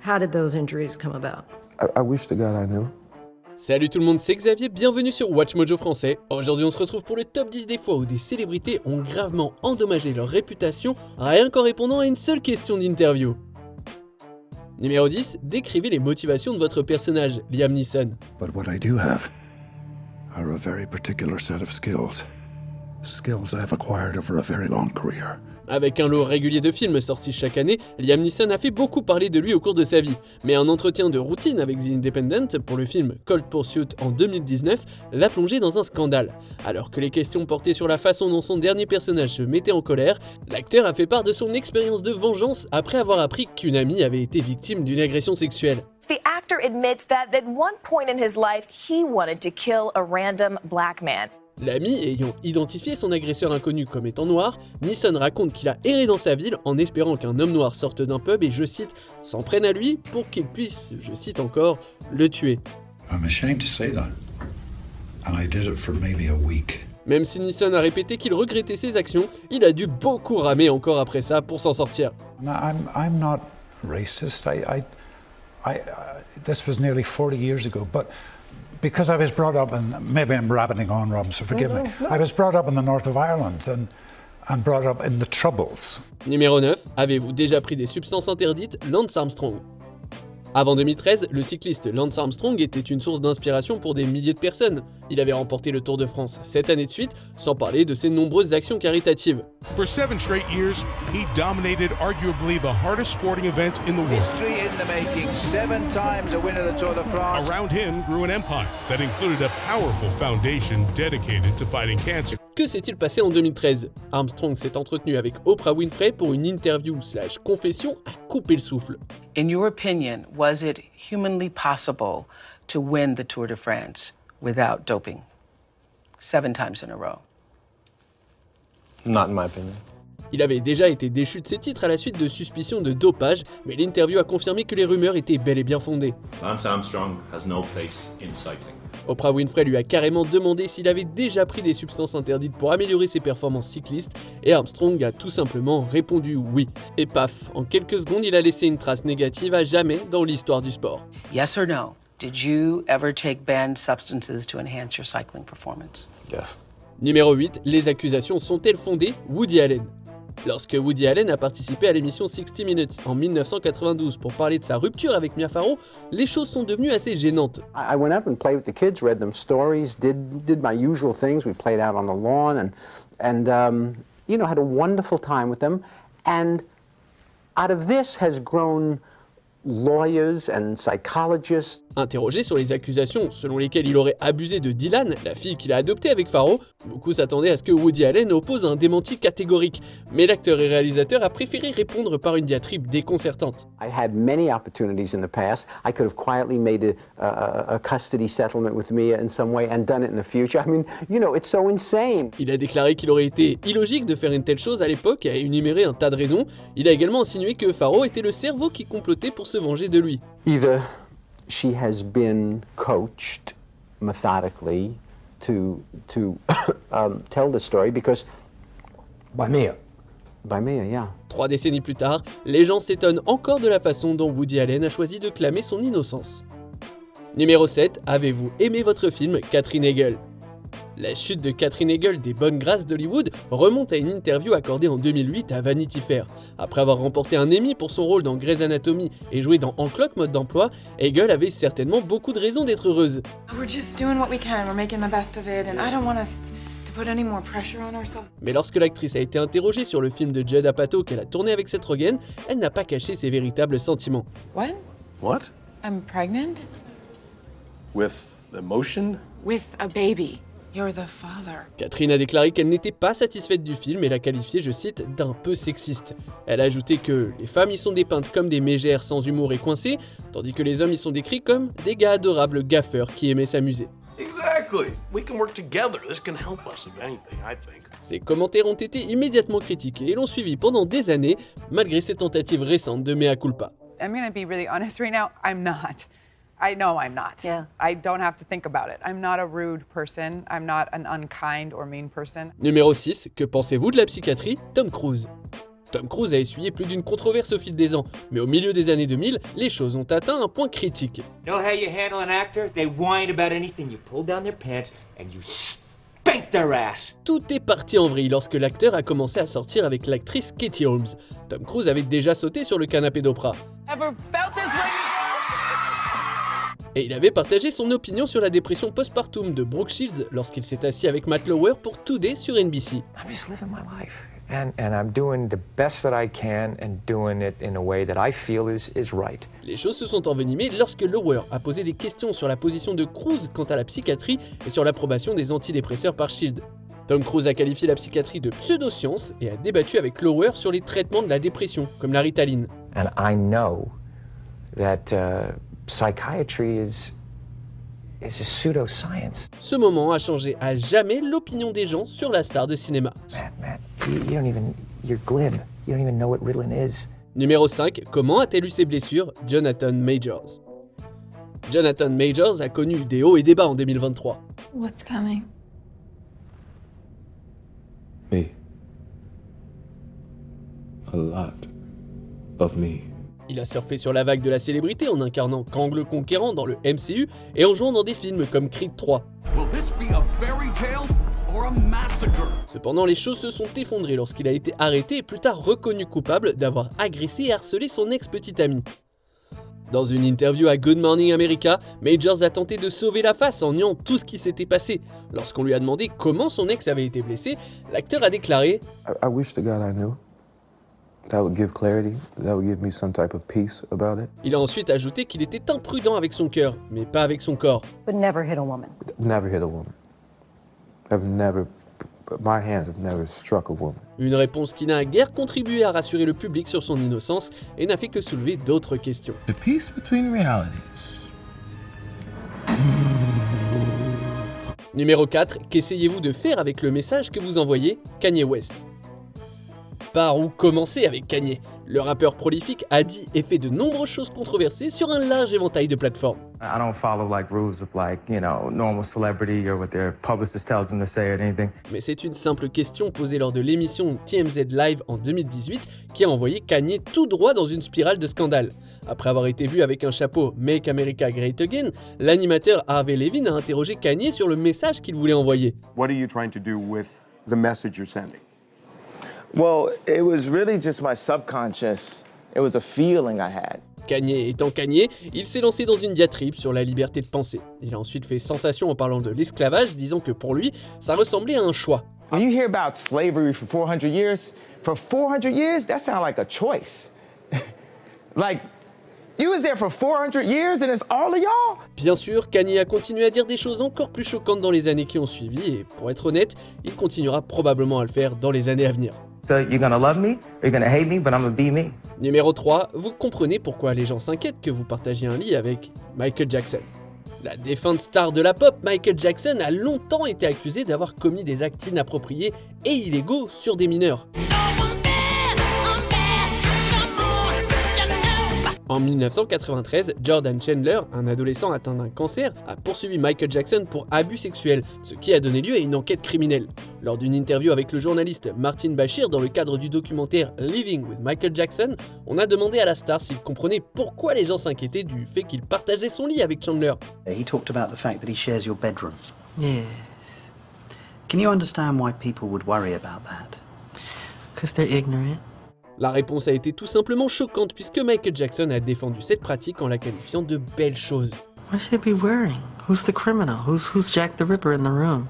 How did those injuries come about? I wish to God I knew. Salut tout le monde, c'est Xavier, bienvenue sur Watch Mojo français. Aujourd'hui on se retrouve pour le top 10 des fois où des célébrités ont gravement endommagé leur réputation rien qu'en répondant à une seule question d'interview. Numéro 10, décrivez les motivations de votre personnage, Liam Neeson. But what I do have are a very particular set of skills. Skills I've acquired over a very long career. Avec un lot régulier de films sortis chaque année, Liam Neeson a fait beaucoup parler de lui au cours de sa vie. Mais un entretien de routine avec The Independent pour le film Cold Pursuit en 2019 l'a plongé dans un scandale. Alors que les questions portaient sur la façon dont son dernier personnage se mettait en colère, l'acteur a fait part de son expérience de vengeance après avoir appris qu'une amie avait été victime d'une agression sexuelle. The actor admits that at one point in his life, he wanted to kill a random black man. L'ami ayant identifié son agresseur inconnu comme étant noir, Neeson raconte qu'il a erré dans sa ville en espérant qu'un homme noir sorte d'un pub et, je cite, s'en prenne à lui pour qu'il puisse, je cite encore, le tuer. I'm ashamed to say that. And I did it for maybe a week. Même si Neeson a répété qu'il regrettait ses actions, il a dû beaucoup ramer encore après ça pour s'en sortir. No, I'm not racist. This was nearly 40 years ago, but because I was brought up in, maybe I'm rabbiting on, Rob, so forgive me. I was brought up in the north of Ireland and brought up in the Troubles. Numéro 9, avez-vous déjà pris des substances interdites, Lance Armstrong? Avant 2013, le cycliste Lance Armstrong était une source d'inspiration pour des milliers de personnes. Il avait remporté le Tour de France 7 années de suite, sans parler de ses nombreuses actions caritatives. For 7 straight years, he dominated arguably the hardest sporting event in the world. History in the making, 7 times a winner of the Tour de France. Around him grew an empire that included a powerful foundation dedicated to fighting cancer. Que s'est-il passé en 2013? Armstrong s'est entretenu avec Oprah Winfrey pour une interview/confession à couper le souffle. In your opinion, was it humanly possible to win the Tour de France without doping 7 times in a row? Not in my opinion. Il avait déjà été déchu de ses titres à la suite de suspicions de dopage, mais l'interview a confirmé que les rumeurs étaient bel et bien fondées. Lance Armstrong has no place in cycling. Oprah Winfrey lui a carrément demandé s'il avait déjà pris des substances interdites pour améliorer ses performances cyclistes, et Armstrong a tout simplement répondu oui. Et paf, en quelques secondes, il a laissé une trace négative à jamais dans l'histoire du sport. Yes or no? Did you ever take banned substances to enhance your cycling performance? Yes. Numéro 8, les accusations sont-elles fondées? Woody Allen. Lorsque Woody Allen a participé à l'émission 60 Minutes en 1992 pour parler de sa rupture avec Mia Farrow, les choses sont devenues assez gênantes. I went up and played with the kids, read them stories, did my usual things. We played out on the lawn and had a wonderful time with them. And out of this has grown lawyers and psychologists. Interrogé sur les accusations selon lesquelles il aurait abusé de Dylan, la fille qu'il a adoptée avec Farrow, beaucoup s'attendaient à ce que Woody Allen oppose un démenti catégorique. Mais l'acteur et réalisateur a préféré répondre par une diatribe déconcertante. I had many opportunities in the past. I could have quietly made a custody settlement with Mia in some way and done it in the future. I mean, it's so insane. Il a déclaré qu'il aurait été illogique de faire une telle chose à l'époque et a énuméré un tas de raisons. Il a également insinué que Farrow était le cerveau qui complotait pour se venger de lui. Either she has been coached methodically to tell the story because By Mia. By Mia, yeah. 3 décennies plus tard, les gens s'étonnent encore de la façon dont Woody Allen a choisi de clamer son innocence. Numéro 7, avez-vous aimé votre film Katherine Heigl? La chute de Katherine Heigl des bonnes grâces d'Hollywood remonte à une interview accordée en 2008 à Vanity Fair. Après avoir remporté un Emmy pour son rôle dans Grey's Anatomy et joué dans En Cloque Mode d'emploi, Heigl avait certainement beaucoup de raisons d'être heureuse. Mais lorsque l'actrice a été interrogée sur le film de Judd Apatow qu'elle a tourné avec Seth Rogen, elle n'a pas caché ses véritables sentiments. What? I'm pregnant. With emotion? With a baby. You're the father. Katherine a déclaré qu'elle n'était pas satisfaite du film et l'a qualifié, je cite, d'un peu sexiste. Elle a ajouté que les femmes y sont dépeintes comme des mégères sans humour et coincées, tandis que les hommes y sont décrits comme des gars adorables gaffeurs qui aimaient s'amuser. Exactly. We can work together. This can help us, if anything, I think. Ces commentaires ont été immédiatement critiqués et l'ont suivi pendant des années, malgré ses tentatives récentes de mea culpa. I'm gonna be really honest right now, I'm not. I know I'm not. Yeah. I don't have to think about it. I'm not a rude person. I'm not an unkind or mean person. Numéro 6, que pensez-vous de la psychiatrie? Tom Cruise. Tom Cruise a essuyé plus d'une controverse au fil des ans, mais au milieu des années 2000, les choses ont atteint un point critique. You know how you handle an actor? They whine about anything. You pull down their pants and you spank their ass. Tout est parti en vrille lorsque l'acteur a commencé à sortir avec l'actrice Katie Holmes. Tom Cruise avait déjà sauté sur le canapé d'Oprah. Et il avait partagé son opinion sur la dépression postpartum de Brooke Shields lorsqu'il s'est assis avec Matt Lauer pour Today sur NBC. I'm just living my life. And I'm doing the best that I can and doing it in a way that I feel is right. Les choses se sont envenimées lorsque Lauer a posé des questions sur la position de Cruise quant à la psychiatrie et sur l'approbation des antidépresseurs par Shields. Tom Cruise a qualifié la psychiatrie de pseudo-science et a débattu avec Lauer sur les traitements de la dépression, comme la Ritaline. And I know that psychiatry is a pseudoscience. Ce moment a changé à jamais l'opinion des gens sur la star de cinéma. Matt, you're glib. You don't even know what Ritalin is. Numéro 5, comment a-t-elle eu ses blessures? Jonathan Majors. Jonathan Majors a connu des hauts et des bas en 2023. What's coming? Me. A lot of me. Il a surfé sur la vague de la célébrité en incarnant Kang le Conquérant dans le MCU et en jouant dans des films comme Creed 3. Cependant, les choses se sont effondrées lorsqu'il a été arrêté et plus tard reconnu coupable d'avoir agressé et harcelé son ex-petite amie. Dans une interview à Good Morning America, Majors a tenté de sauver la face en niant tout ce qui s'était passé. Lorsqu'on lui a demandé comment son ex avait été blessé, l'acteur a déclaré « I wish the God I knew. That would give clarity. That would give me some type of peace about it. » Il a ensuite ajouté qu'il était imprudent avec son cœur, mais pas avec son corps. But never hit a woman. Never hit a woman. My hands have never struck a woman. Une réponse qui n'a guère contribué à rassurer le public sur son innocence et n'a fait que soulever d'autres questions. The peace between realities. Numéro 4, qu'essayez-vous de faire avec le message que vous envoyez? Kanye West. Par où commencer avec Kanye? Le rappeur prolifique a dit et fait de nombreuses choses controversées sur un large éventail de plateformes. I don't follow rules of normal celebrity or what their publicist tells them to say or anything. Mais c'est une simple question posée lors de l'émission TMZ Live en 2018 qui a envoyé Kanye tout droit dans une spirale de scandale. Après avoir été vu avec un chapeau Make America Great Again, l'animateur Harvey Levin a interrogé Kanye sur le message qu'il voulait envoyer. What are you trying to do with the message you're sending? Well, it was really just my subconscious. It was a feeling I had. Kanye étant Kanye, il s'est lancé dans une diatribe sur la liberté de penser. Il a ensuite fait sensation en parlant de l'esclavage, disant que pour lui, ça ressemblait à un choix. When you hear about slavery for 400 years, that sounds like a choice. You was there for 400 years and it's all of y'all? Bien sûr, Kanye a continué à dire des choses encore plus choquantes dans les années qui ont suivi et pour être honnête, il continuera probablement à le faire dans les années à venir. So you're gonna love me, you're gonna hate me, but I'm gonna be me. Numéro 3, vous comprenez pourquoi les gens s'inquiètent que vous partagiez un lit avec Michael Jackson. La défunte star de la pop, Michael Jackson, a longtemps été accusé d'avoir commis des actes inappropriés et illégaux sur des mineurs. En 1993, Jordan Chandler, un adolescent atteint d'un cancer, a poursuivi Michael Jackson pour abus sexuels, ce qui a donné lieu à une enquête criminelle. Lors d'une interview avec le journaliste Martin Bashir dans le cadre du documentaire Living with Michael Jackson, on a demandé à la star s'il comprenait pourquoi les gens s'inquiétaient du fait qu'il partageait son lit avec Chandler. He talked about the fact that he shares your bedroom. Yes. Can you understand why people would worry about that? Because they're ignorant. La réponse a été tout simplement choquante puisque Michael Jackson a défendu cette pratique en la qualifiant de belle chose. Why should they be worrying? Who's the criminal? Who's Jack the Ripper in the room?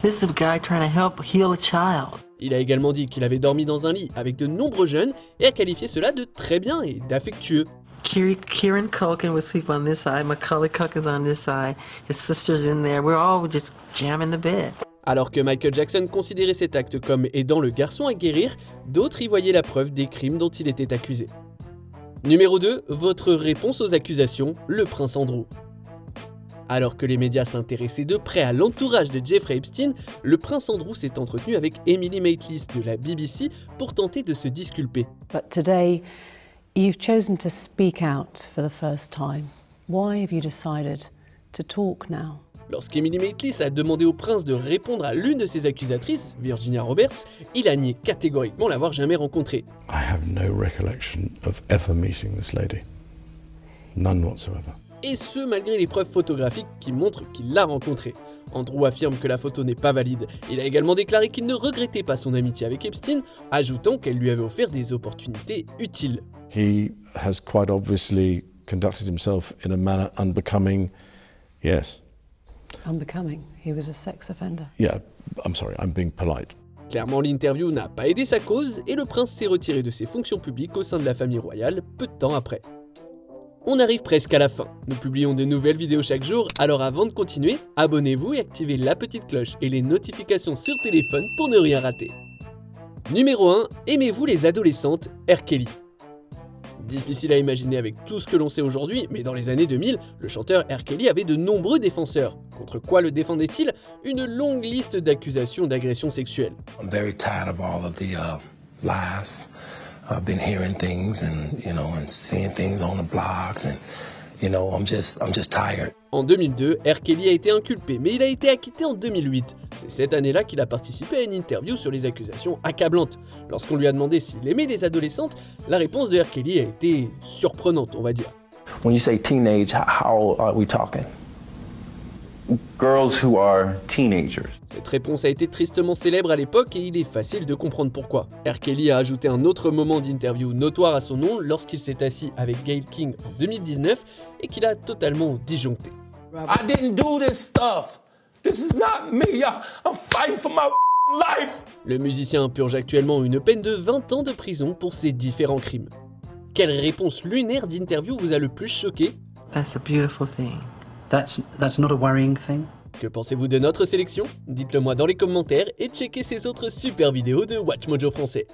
This is a guy trying to help heal a child. Il a également dit qu'il avait dormi dans un lit avec de nombreux jeunes et a qualifié cela de très bien et d'affectueux. Kieran Culkin would sleep on this side, Macaulay Culkin's on this side, his sister's in there, we're all just jamming the bed. Alors que Michael Jackson considérait cet acte comme aidant le garçon à guérir, d'autres y voyaient la preuve des crimes dont il était accusé. Numéro 2, votre réponse aux accusations, le prince Andrew. Alors que les médias s'intéressaient de près à l'entourage de Jeffrey Epstein, le prince Andrew s'est entretenu avec Emily Maitlis de la BBC pour tenter de se disculper. But today, you've chosen to speak out for the first time. Why have you decided to talk now? Lorsqu'Emily Maitlis a demandé au prince de répondre à l'une de ses accusatrices, Virginia Roberts, il a nié catégoriquement l'avoir jamais rencontrée. I have no recollection of ever meeting this lady. None whatsoever. Et ce malgré les preuves photographiques qui montrent qu'il l'a rencontrée. Andrew affirme que la photo n'est pas valide. Il a également déclaré qu'il ne regrettait pas son amitié avec Epstein, ajoutant qu'elle lui avait offert des opportunités utiles. He has quite obviously conducted himself in a manner unbecoming, yes. Unbecoming. He was a sex offender. Yeah, I'm sorry, I'm being polite. Clairement, l'interview n'a pas aidé sa cause et le prince s'est retiré de ses fonctions publiques au sein de la famille royale peu de temps après. On arrive presque à la fin. Nous publions de nouvelles vidéos chaque jour, alors avant de continuer, abonnez-vous et activez la petite cloche et les notifications sur téléphone pour ne rien rater. Numéro 1, aimez-vous les adolescentes R. Kelly? Difficile à imaginer avec tout ce que l'on sait aujourd'hui, mais dans les années 2000, le chanteur R. Kelly avait de nombreux défenseurs. Contre quoi le défendait-il? Une longue liste d'accusations d'agression sexuelle. I'm very tired of all of the lies. I've been hearing things and seeing things on the blogs and I'm just tired. En 2002, R. Kelly a été inculpé, mais il a été acquitté en 2008. C'est cette année-là qu'il a participé à une interview sur les accusations accablantes. Lorsqu'on lui a demandé s'il aimait les adolescentes, la réponse de R. Kelly a été surprenante, on va dire. When you say teenage, how old are we talking? Girls who are teenagers. Cette réponse a été tristement célèbre à l'époque et il est facile de comprendre pourquoi. R. Kelly a ajouté un autre moment d'interview notoire à son nom lorsqu'il s'est assis avec Gayle King en 2019 et qu'il a totalement disjoncté. I didn't do this stuff. This is not me. I'm fighting for my life. Le musicien purge actuellement une peine de 20 ans de prison pour ses différents crimes. Quelle réponse lunaire d'interview vous a le plus choqué? That's a beautiful thing. That's not a worrying thing. Que pensez-vous de notre sélection? Dites-le moi dans les commentaires et checkez ces autres super vidéos de Watch Mojo français.